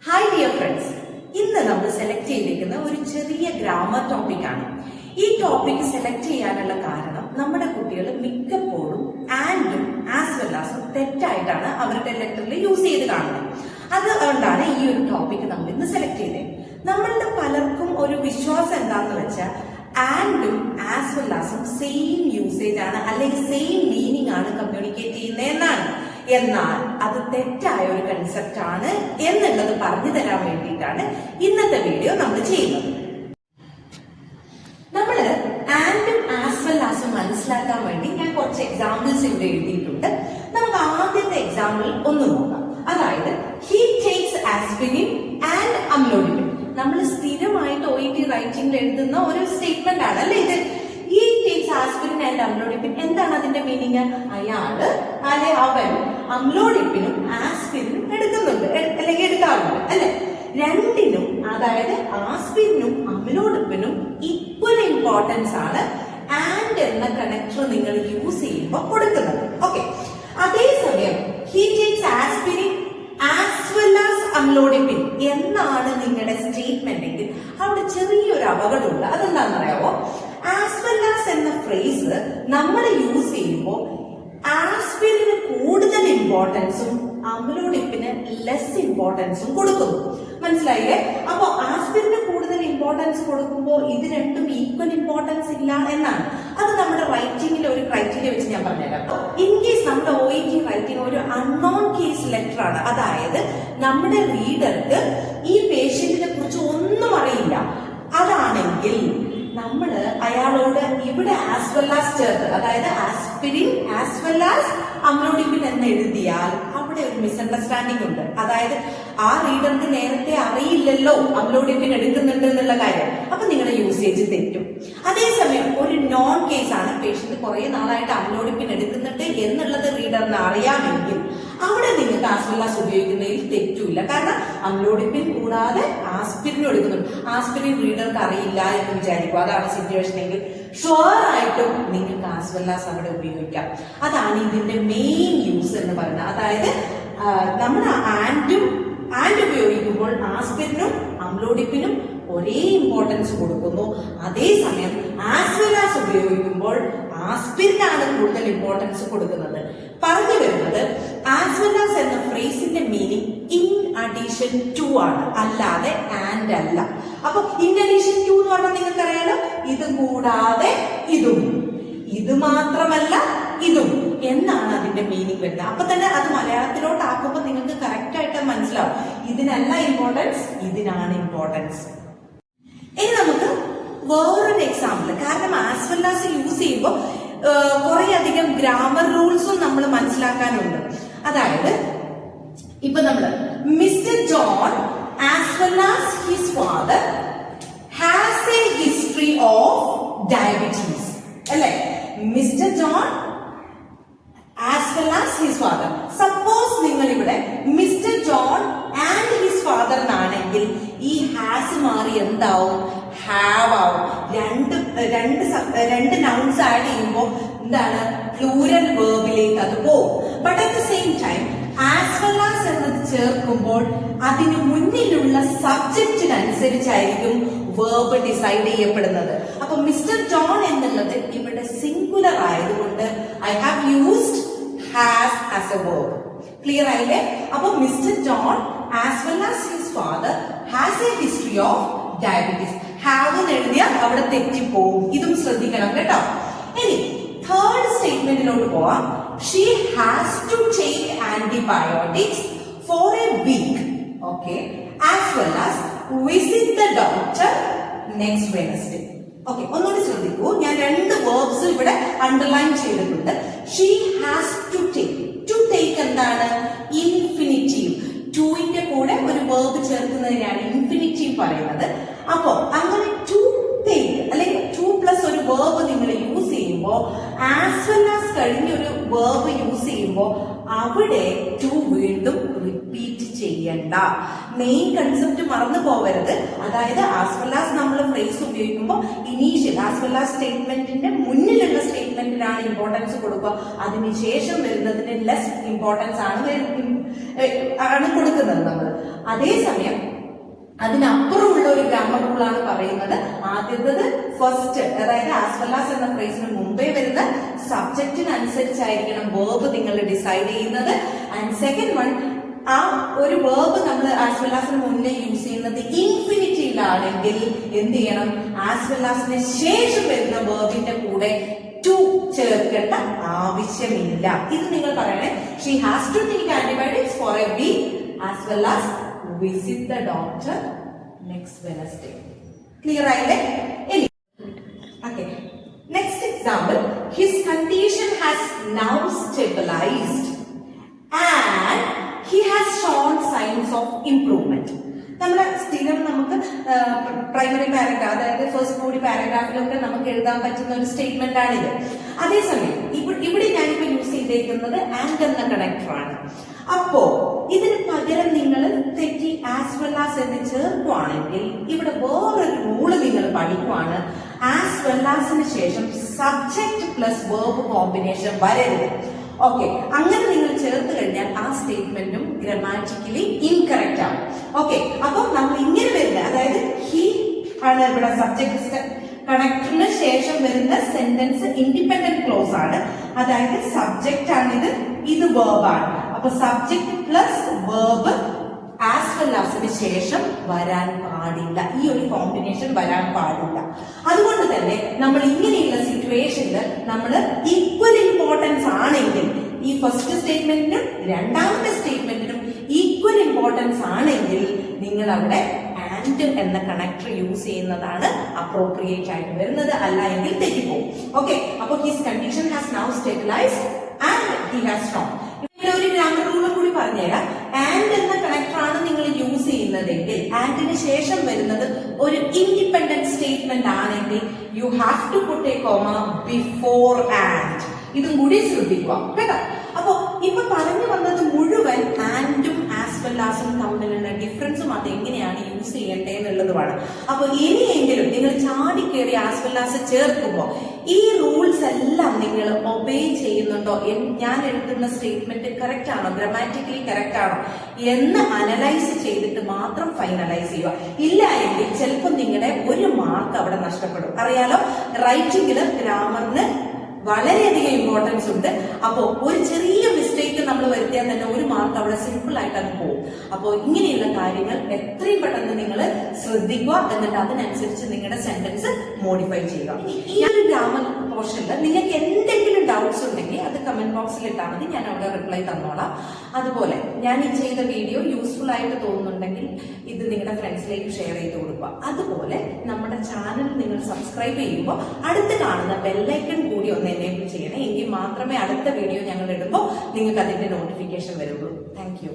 Hi dear friends, ഇന്ന് നമ്മൾ select ചെയ്തിരിക്കുന്ന ഒരു ചെറിയ ഗ്രാമർ ടോപ്പിക്കാണ്. ഈ ടോപ്പിക് സെലക്ട് ചെയ്യാനുള്ള കാരണം നമ്മുടെ കുട്ടികൾ മിക്കപ്പോഴും ആൻഡും ആസ് വെൽ ആസും തെറ്റായിട്ടാണ് അവരുടെ ലെറ്ററിൽ യൂസ് ചെയ്ത് കാണുന്നത്. അതുകൊണ്ടാണ് ഈ ഒരു ടോപ്പിക് നമ്മൾ ഇന്ന് സെലക്ട് ചെയ്തത്. നമ്മളുടെ പലർക്കും ഒരു വിശ്വാസം എന്താന്ന് വെച്ചാൽ ആൻഡും ആസ് വെൽ ആസും സെയിം യൂസേജ് ആണ്, അല്ലെങ്കിൽ സെയിം മീനിങ് ആണ് കമ്മ്യൂണിക്കേറ്റ് ചെയ്യുന്നത് എന്നാണ്. എന്നാൽ അത് തെറ്റായ ഒരു കൺസെപ്റ്റ് ആണ് എന്നുള്ളത് പറഞ്ഞു തരാൻ വേണ്ടിയിട്ടാണ് ഇന്നത്തെ വീഡിയോ നമ്മൾ ചെയ്യുന്നത്. നമ്മള് ആൻഡും ആസ് വെൽ ആസും മനസ്സിലാക്കാൻ വേണ്ടി ഞാൻ കുറച്ച് എക്സാമ്പിൾസ് ഇവിടെ എഴുതിയിട്ടുണ്ട്. നമുക്ക് ആദ്യത്തെ എക്സാമ്പിൾ ഒന്ന് നോക്കാം. അതായത് ഹി ടേക്സ് ആസ്പിരിൻ ആൻഡ് അമ്ലോഡിപിൻ. നമ്മൾ സ്ഥിരമായിട്ട് OET റൈറ്റിംഗിൽ എഴുതുന്ന ഒരു സ്റ്റേറ്റ്മെന്റ് ആണ് അല്ലെ ഇത്. ഈ ടേക്സ് ആസ്പിരിൻ ആൻഡ് അമ്ലോഡിപിൻ, എന്താണ് അതിന്റെ മീനിങ്? അയാള് അല്ലെ അവൻ അമ്ലോഡിപ്പിനും ആസ്പിരിനും എടുക്കുന്നുണ്ട്, അല്ലെങ്കിൽ എടുക്കാറുണ്ട് അല്ലെ. രണ്ടിനും, അതായത് ആസ്പിരിനും അമ്ലോഡിപ്പിനും ഈക്വൽ ഇമ്പോർട്ടൻസ് ആണ് ആൻഡ് എന്ന കണക്ടർ നിങ്ങൾ യൂസ് ചെയ്യുമ്പോൾ കൊടുക്കുന്നത്. ഓക്കെ, അതേസമയം he takes aspirin as well as amlodipine എന്നാണ് നിങ്ങളുടെ സ്റ്റേറ്റ്മെന്റ് എങ്കിൽ അവിടെ ചെറിയൊരു അപകടമുണ്ട്. അതെന്താണെന്ന് അറിയാവോ? ആസ് വെൽ ആസ് എന്ന ഫ്രേസ് നമ്മൾ യൂസ് ചെയ്യുമ്പോൾ ആസ്പിരിന് കൂടുതൽ ഇമ്പോർട്ടൻസും അമ്ലോഡിപ്പിന് ലെസ് ഇമ്പോർട്ടൻസും കൊടുക്കുന്നു. മനസ്സിലായില്ലേ? അപ്പൊ ആസ്പിരിന് കൂടുതൽ ഇമ്പോർട്ടൻസ് കൊടുക്കുമ്പോൾ ഇത് രണ്ടും ഈക്വൽ ഇമ്പോർട്ടൻസ് ഇല്ല എന്നാണ്. അത് നമ്മുടെ റൈറ്റിംഗിൽ ഒരു ക്രൈറ്റീരിയ വെച്ച് ഞാൻ പറഞ്ഞുതരാം. ഇൻ കേസ് നമ്മുടെ OET റൈറ്റിംഗ് ഒരു അൺനോൺ കേസ് ലെറ്റർ ആണ്, അതായത് നമ്മുടെ റീഡർക്ക് ഈ പേഷ്യന്റിനെ കുറിച്ച് ഒന്നും അറിയില്ല, അതാണെങ്കിൽ നമ്മള് അയാളോട് ഇവിടെ ആസ് വെൽ ആസ് ചേർത്ത്, അതായത് ആസ്പിരിൻ ആസ് വെൽ ആസ് അമ്ലോഡിപ്പിൻ എന്ന് എഴുതിയാൽ അവിടെ ഒരു മിസ്അണ്ടർസ്റ്റാൻഡിംഗ് ഉണ്ട്. അതായത് ആ റീഡർക്ക് നേരത്തെ അറിയില്ലല്ലോ അമ്ലോഡിപ്പിൻ എടുക്കുന്നുണ്ട് എന്നുള്ള കാര്യം, അപ്പൊ നിങ്ങളുടെ യൂസേജ് തെറ്റും. അതേസമയം ഒരു നോൺ കേസ് ആണ്, പേഷ്യന്റ് കുറെ നാളായിട്ട് അമ്ലോഡിപ്പിൻ എടുക്കുന്നുണ്ട് എന്നുള്ളത് റീഡറിന് അറിയാമെങ്കിൽ അവിടെ നിങ്ങൾക്ക് ആസ് വെൽ ആസ് ഉപയോഗിക്കുന്നതിൽ തെറ്റില്ല. കാരണം അമ്ലോഡിപ്പിൻ കൂടാതെ ആസ്പിരിനും എടുക്കുന്നുണ്ട്. ആസ്പിരിൻ റീഡർക്ക് അറിയില്ല എന്ന് വിചാരിക്കും, അതാണ് സിറ്റുവേഷൻ എങ്കിൽ ഷുവർ ആയിട്ടും നിങ്ങൾക്ക് ആസ് വെൽ ആസ് അവിടെ ഉപയോഗിക്കാം. അതാണ് ഇതിന്റെ മെയിൻ യൂസ് എന്ന് പറയുന്നത്. അതായത് നമ്മൾ ആൻഡ് ഉപയോഗിക്കുമ്പോൾ ആസ്പിരിനും അമ്ലോഡിപ്പിനും ഒരേ ഇമ്പോർട്ടൻസ് കൊടുക്കുന്നു. അതേസമയം ആസ് വെൽ ആസ് ഉപയോഗിക്കുമ്പോൾ ആസ്പിരിനാണ് കൂടുതൽ ഇമ്പോർട്ടൻസ് കൊടുക്കുന്നത്. പറഞ്ഞു വരുന്നത് ആസ് വെൽ ആസ് എന്ന ഫ്രേസിന്റെ മീനിങ് ഇൻ അഡീഷൻ ടു ആണ്, അല്ലാതെ ആൻഡ് അല്ല. അപ്പൊ ഇൻ അഡീഷൻ ടു എന്ന് പറഞ്ഞാൽ നിങ്ങൾക്ക് അറിയാലോ, ഇത് കൂടാതെ ഇതും, ഇത് മാത്രമല്ല ഇതും എന്നാണ് അതിന്റെ മീനിങ് വരുന്നത്. അപ്പൊ തന്നെ അത് മലയാളത്തിലോട്ട് ആക്കുമ്പോൾ നിങ്ങൾക്ക് കറക്റ്റ് ആയിട്ട് മനസ്സിലാവും, ഇതിനല്ല ഇമ്പോർട്ടൻസ്, ഇതിനാണ് ഇമ്പോർട്ടൻസ്. ഇനി നമുക്ക് വേറൊരു എക്സാമ്പിൾ, കാരണം ആസ് വെൽ ആസ് യൂസ് ചെയ്യുമ്പോൾ കുറെ അധികം ഗ്രാമർ റൂൾസും നമ്മൾ മനസ്സിലാക്കാനുണ്ട്. അതായത് ഇപ്പൊ നമ്മള് Mister John as well as his father has a history of diabetes അല്ലെ. Mister John as well as his father. Suppose നിങ്ങൾ ഇവിടെ Mister John and his father എന്നാണെങ്കിൽ ഈ ഹാസ് മാറി എന്താവും? ഹാവ് ആവും. രണ്ട് നൗൺസ് ആഡ് ചെയ്യുമ്പോൾ എന്താണ്? പ്ലൂരൽ വേർബിലേക്ക് അത് പോകും. But at the same time as well as എന്നത് ചേർക്കുമ്പോൾ അതിന് മുന്നിലുള്ള സബ്ജക്റ്റിനനുസരിച്ചായിരിക്കും വേർബ് ഡിസൈഡ് ചെയ്യപ്പെടുന്നത്. അപ്പൊ മിസ്റ്റർ ജോൺ എന്നുള്ളത് ഇവിടെ സിംഗുലർ ആയതുകൊണ്ട് I have used has as A verb. Clear ആയില്ലേ? അപ്പൊ mister John as well as his father has a history of diabetes. Have എന്ന് എഴുതിയാൽ അവിടെ തെറ്റിപ്പോവും, ഇതും ശ്രദ്ധിക്കണം കേട്ടോ. ഇനി തേർഡ് സ്റ്റേറ്റ്മെന്റിലോട്ട് പോവാം. She has to take antibiotics for a week, okay, as well as visit the doctor next Wednesday. Okay, ഒന്നുകൂടി ശ്രദ്ധിക്കൂ, ഞാൻ രണ്ട് വേർബ്സ് ഇവിടെ അണ്ടർലൈൻ ചെയ്തിട്ടുണ്ട്. She has to take. To take എന്താണ്? ഇൻഫിനിറ്റീവ്. ടുവിന്റെ കൂടെ ഒരു വേർബ് ചേർക്കുന്നതിനാണ് ഇൻഫിനിറ്റീവ് പറയുന്നത്. അപ്പോ അങ്ങനെ ടു ടേക്ക് അല്ലെങ്കിൽ ടു പ്ലസ് ഒരു വേർബ് നിങ്ങൾ യൂസ് ചെയ്യുമ്പോൾ ആസ് വെൽ ആസ് കഴിഞ്ഞ ഒരു വേർബ് യൂസ് ചെയ്യുമ്പോൾ അവിടെ ടു വീണ്ടും റിപ്പീറ്റ് ചെയ്യണ്ട. മെയിൻ കൺസെപ്റ്റ് മറന്നു പോവരുത്. അതായത് ആസ് വെൽ ആസ് നമ്മൾ ഫ്രേസ് ഉപയോഗിക്കുമ്പോൾ ഇനീഷ്യൽ ആസ് വെൽ ആസ് സ്റ്റേറ്റ്മെന്റിന്റെ മുന്നിലുള്ള സ്റ്റേറ്റ്മെന്റിനാണ് ഇമ്പോർട്ടൻസ് കൊടുക്കുക, അതിനുശേഷം വരുന്നതിന് ലെസ് ഇമ്പോർട്ടൻസ് ആണ് കൊടുക്കുന്നത് നമ്മൾ. അതേസമയം അതിനപ്പുറമുള്ള ഒരു ഗ്രാമർ റൂളാണ് പറയുന്നത്. ആദ്യത്തത് ഫസ്റ്റ്, അതായത് ആസ് വെൽ ആസ് എന്ന ഫ്രേസിന് മുമ്പേ വരുന്ന സബ്ജക്റ്റിനനുസരിച്ചായിരിക്കണം വേർബ് നിങ്ങൾ ഡിസൈഡ് ചെയ്യുന്നത്. ആൻഡ് സെക്കൻഡ് വൺ, ആ ഒരു വേർബ് നമ്മൾ ആസ് വെൽ ആസിന് മുന്നേ യൂസ് ചെയ്യുന്നത് ഇൻഫിനിറ്റിയിലാണെങ്കിൽ എന്ത് ചെയ്യണം? ആസ് വെൽ ആസിന് ശേഷം വരുന്ന വേർബിന്റെ കൂടെ ടു ചേർക്കേണ്ട ആവശ്യമില്ല. ഇത് നിങ്ങൾ പറയണേ. She has to take antibiotics for a week as well as visit the doctor next Wednesday. Clear ആയില്ലേ? Okay. Next example. His condition has now stabilized and he has shown signs of improvement. നമ്മുടെ സ്ഥിരം നമുക്ക് primary paragraph, അതായത് first body പാരഗ്രാഫിലൊക്കെ നമുക്ക് എഴുതാൻ പറ്റുന്ന ഒരു statement ആണിത്. അതേസമയം ഇവിടെ ഞാനിപ്പോ യൂസ് ചെയ്തേക്കുന്നത് ആൻഡ് എന്ന കണക്ടറാണ്. അപ്പോ ഇതിന് പകരം നിങ്ങൾ തെറ്റി ആസ് വെൽ ആസ് എന്ന് ചേർക്കുവാണെങ്കിൽ ഇവിടെ വേറൊരു റൂള് നിങ്ങൾ പഠിക്കുവാണ്. ആസ് വെൽ ആസിന് ശേഷം സബ്ജക്ട് പ്ലസ് വേർബ് കോമ്പിനേഷൻ വരരുത്. ഓക്കെ, അങ്ങനെ നിങ്ങൾ ചേർത്ത് കഴിഞ്ഞാൽ ആ സ്റ്റേറ്റ്മെന്റും ഗ്രാമാറ്റിക്കലി ഇൻകറക്റ്റ് ആവും. ഓക്കെ, അപ്പൊ നമ്മൾ ഇങ്ങനെ വരുന്നത്, അതായത് ഹി ആണ് ഇവിടെ സബ്ജക്ട്, കണക്ടറിന് ശേഷം വരുന്ന സെന്റൻസ് ഇൻഡിപെൻഡന്റ് ക്ലോസ് ആണ്. അതായത് സബ്ജക്റ്റ് ആണിത്, ഇത് വേർബാണ്. അപ്പൊ subject plus verb as well ആസിന് ശേഷം വരാൻ പാടില്ല. ഈ ഒരു കോമ്പിനേഷൻ വരാൻ പാടില്ല. അതുകൊണ്ട് തന്നെ നമ്മൾ ഇങ്ങനെയുള്ള സിറ്റുവേഷനിൽ നമ്മൾ ഈക്വൽ ഇമ്പോർട്ടൻസ് ആണെങ്കിൽ, ഈ ഫസ്റ്റ് സ്റ്റേറ്റ്മെന്റിനും രണ്ടാമത്തെ സ്റ്റേറ്റ്മെന്റിനും ഈക്വൽ ഇമ്പോർട്ടൻസ് ആണെങ്കിൽ നിങ്ങൾ അവിടെ ആൻഡ് എന്ന കണക്ടർ യൂസ് ചെയ്യുന്നതാണ് അപ്രോപ്രിയേറ്റ് ആയിട്ട് വരുന്നത്. അല്ല എങ്കിൽ തെറ്റിപ്പോകും. ഓക്കെ, അപ്പൊ his condition has now stabilised and he has strong. ഒരു ഗ്രാമർ റൂളും കൂടി പറഞ്ഞുതരാം. ആൻഡ് എന്ന കണക്ടറാണ് നിങ്ങൾ യൂസ് ചെയ്യുന്നതെങ്കിൽ, ആൻഡിന് ശേഷം വരുന്നത് ഒരു ഇൻഡിപെൻഡന്റ് സ്റ്റേറ്റ്മെന്റ് ആണെങ്കിൽ you have to put a comma before and. ഇതും കൂടി ശ്രദ്ധിക്കുക കേട്ടോ. അപ്പൊ ഇപ്പൊ പറഞ്ഞു വന്നത് മുഴുവൻ ആൻഡും ആസ് വെൽ ആസും തമ്മിലുള്ള ഡിഫറൻസും അതെങ്ങനെയാണ് യൂസ് ചെയ്യേണ്ടത് എന്നുള്ളതുമാണ്. അപ്പൊ ഇനിയെങ്കിലും നിങ്ങൾ ചാടിക്കേറി ആസ് വെൽ ആസ് ചേർക്കുമ്പോൾ ഈ റൂൾസ് എല്ലാം നിങ്ങൾ ഒബേ ചെയ്യുന്നുണ്ടോ, ഞാൻ എഴുതുന്ന സ്റ്റേറ്റ്മെന്റ് കറക്റ്റ് ആണോ, ഗ്രാമാറ്റിക്കലി കറക്റ്റ് ആണോ എന്ന് അനലൈസ് ചെയ്തിട്ട് മാത്രം ഫൈനലൈസ് ചെയ്യുക. ഇല്ല എങ്കിൽ ചിലപ്പോൾ നിങ്ങളുടെ ഒരു മാർക്ക് അവിടെ നഷ്ടപ്പെടും. അറിയാലോ, റൈറ്റിംഗില് ഗ്രാമറിന് വളരെയധികം ഇമ്പോർട്ടൻസ് ഉണ്ട്. അപ്പോ ഒരു ചെറിയ മിസ്റ്റേക്ക് നമ്മൾ വരുത്തിയാൽ തന്നെ ഒരു മാർക്ക് അവിടെ സിമ്പിൾ ആയിട്ട് അങ്ങ് പോകും. അപ്പോൾ ഇങ്ങനെയുള്ള കാര്യങ്ങൾ എത്രയും പെട്ടെന്ന് നിങ്ങൾ ശ്രദ്ധിക്കുക. എന്നിട്ട് അതിനനുസരിച്ച് നിങ്ങളുടെ സെന്റൻസ് മോഡിഫൈ ചെയ്യുക. ഈ ഒരു ഗ്രാമർ പോർഷനിൽ നിങ്ങൾക്ക് എന്തെങ്കിലും ഡൗട്ട്സ് ഉണ്ടെങ്കിൽ അത് കമന്റ് ബോക്സിൽ ഇട്ടാൽ മതി, ഞാൻ അവിടെ റിപ്ലൈ തന്നോളാം. അതുപോലെ ഞാൻ ഈ ചെയ്ത വീഡിയോ യൂസ്ഫുൾ ആയിട്ട് തോന്നുന്നുണ്ടെങ്കിൽ ഇത് നിങ്ങളുടെ ഫ്രണ്ട്സിലേക്ക് ഷെയർ ചെയ്ത് കൊടുക്കുക. അതുപോലെ നമ്മുടെ ചാനൽ നിങ്ങൾ സബ്സ്ക്രൈബ് ചെയ്യുമ്പോൾ അടുത്ത് കാണുന്ന ബെല്ലൈക്കൺ കൂടി ഒന്ന് എനേബിൾ ചെയ്യണേ. എങ്കിൽ മാത്രമേ അടുത്ത വീഡിയോ ഞങ്ങൾ ഇടുമ്പോൾ നിങ്ങൾക്ക് അതിന്റെ നോട്ടിഫിക്കേഷൻ വരുള്ളൂ. Thank you.